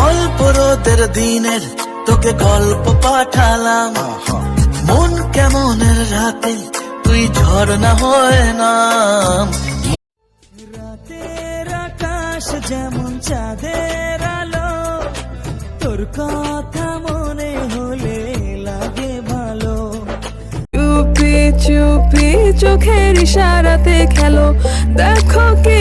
অল্প রোদের দিনের তোকে গল্প পাঠালাম, মন কেমনের রাতে তুই ঝর্ণা হয় নাম। রাতের আকাশ যেমন চাঁদের আলো, তোর কথা মনে হলে লাগে ভালো। চুপি চুপি চোখের ইশারাতে খেলো, দেখো কি